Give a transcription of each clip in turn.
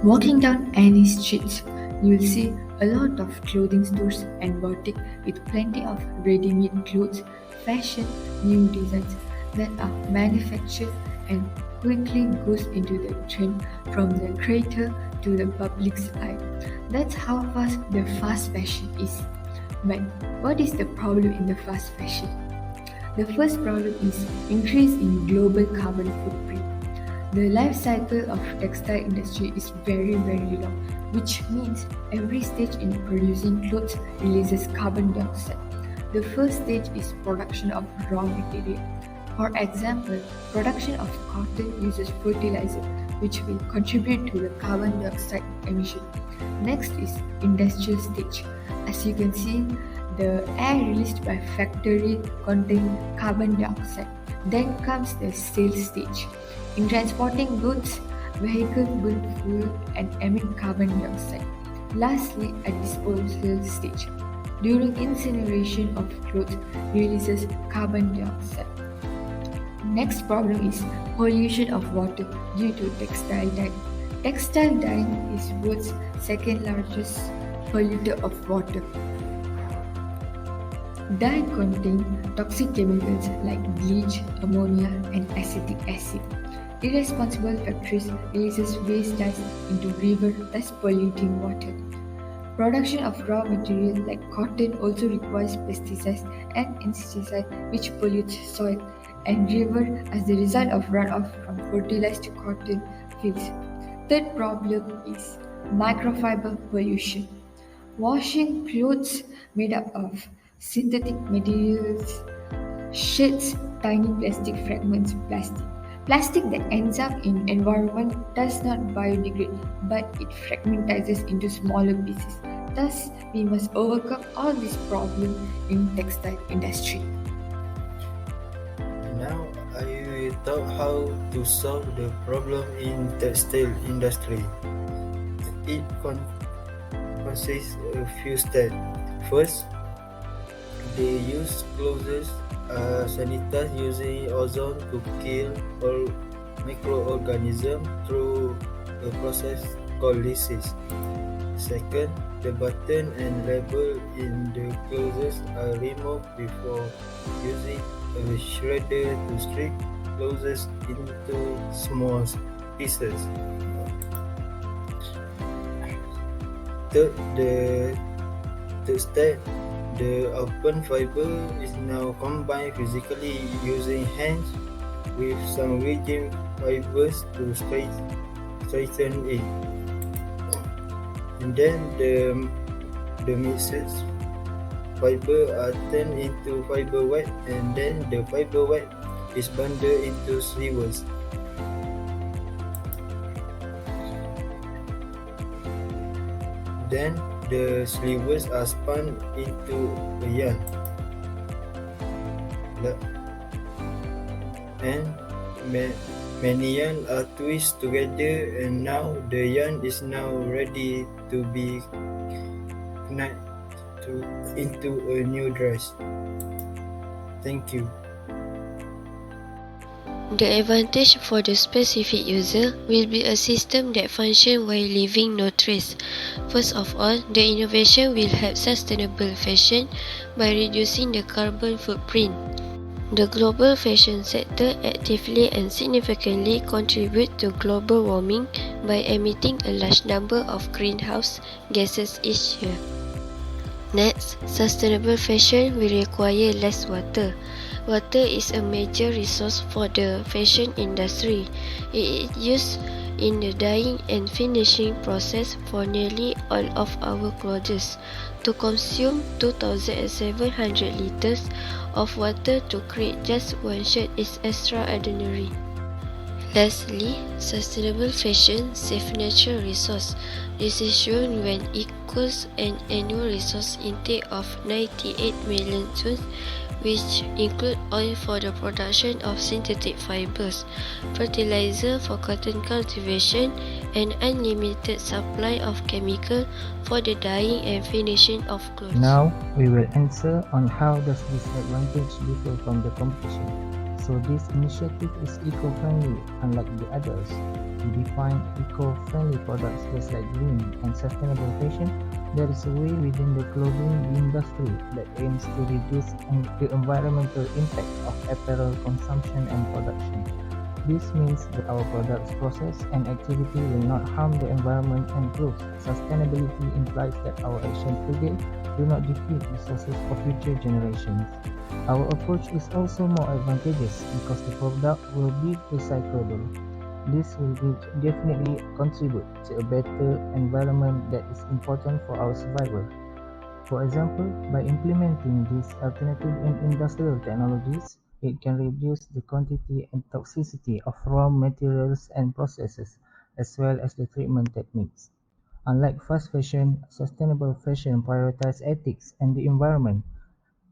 Walking down any streets, you'll see a lot of clothing stores and boutique with plenty of ready-made clothes, fashion, new designs that are manufactured and quickly goes into the trend from the creator to the public's eye. That's how fast the fast fashion is. But what is the problem in the fast fashion? The first problem is increase in global carbon footprint. The life cycle of textile industry is very long, which means every stage in producing clothes releases carbon dioxide. The first stage is production of raw material. For example, production of cotton uses fertilizer, which will contribute to the carbon dioxide emission. Next is industrial stage. As you can see, the air released by factory contains carbon dioxide. Then comes the sales stage. In transporting goods, vehicles burn fuel and emit carbon dioxide. Lastly, at disposal stage. During incineration of clothes releases carbon dioxide. Next problem is pollution of water due to textile dye. Textile dyeing is world's second largest polluter of water. Dye contain toxic chemicals like bleach, ammonia, and acetic acid. Irresponsible factories releases waste dyes into river, thus polluting water. Production of raw material like cotton also requires pesticides and insecticides which pollutes soil and river as the result of runoff from fertilized cotton fields. Third problem is microfiber pollution. Washing clothes made up of synthetic materials sheds tiny plastic fragments plastic. Plastic that ends up in environment does not biodegrade, but it fragmentizes into smaller pieces. Thus, we must overcome all these problems in textile industry. Now I will talk how to solve the problem in textile industry. It consists of a few steps. First, they use clothes sanitized using ozone to kill all microorganisms through a process called lysis. Second, the button and label in the clothes are removed before using a shredder to strip clothes into small pieces. Third, the step, the open fiber is now combined physically using hands with some rigid fibers to straighten it. And then the mixed fiber are turned into fiber web, and then the fiber web is bundled into sleeves. Then the sleeves are spun into a yarn, and many yarn are twisted together, and now the yarn is now ready to be knit into a new dress. Thank you. The advantage for the specific user will be a system that functions while leaving no trace. First of all, the innovation will help sustainable fashion by reducing the carbon footprint. The global fashion sector actively and significantly contributes to global warming by emitting a large number of greenhouse gases each year. Next, sustainable fashion will require less water. Water is a major resource for the fashion industry. It is used in the dyeing and finishing process for nearly all of our clothes. To consume 2,700 liters of water to create just one shirt is extraordinary. Lastly, sustainable fashion saves natural resource. This is shown when it equals an annual resource intake of 98 million tons, which include oil for the production of synthetic fibers, fertilizer for cotton cultivation, and unlimited supply of chemical for the dyeing and finishing of clothes. Now we will answer on how does this advantage differ from the competition. So this initiative is eco-friendly unlike the others. We define eco-friendly products just like green and sustainable fashion. There is a way within the clothing industry that aims to reduce the environmental impact of apparel consumption and production. This means that our products process and activity will not harm the environment and growth. Sustainability implies that our actions today do not deplete resources for future generations. Our approach is also more advantageous because the product will be recyclable. This will definitely contribute to a better environment that is important for our survival. For example, by implementing these alternative in industrial technologies, it can reduce the quantity and toxicity of raw materials and processes, as well as the treatment techniques. Unlike fast fashion, sustainable fashion prioritizes ethics and the environment.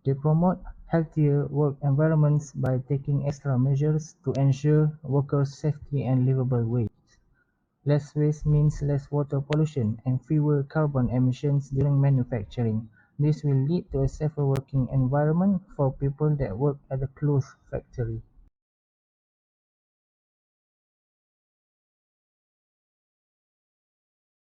They promote healthier work environments by taking extra measures to ensure workers' safety and livable wage. Less waste means less water pollution and fewer carbon emissions during manufacturing. This will lead to a safer working environment for people that work at a closed factory.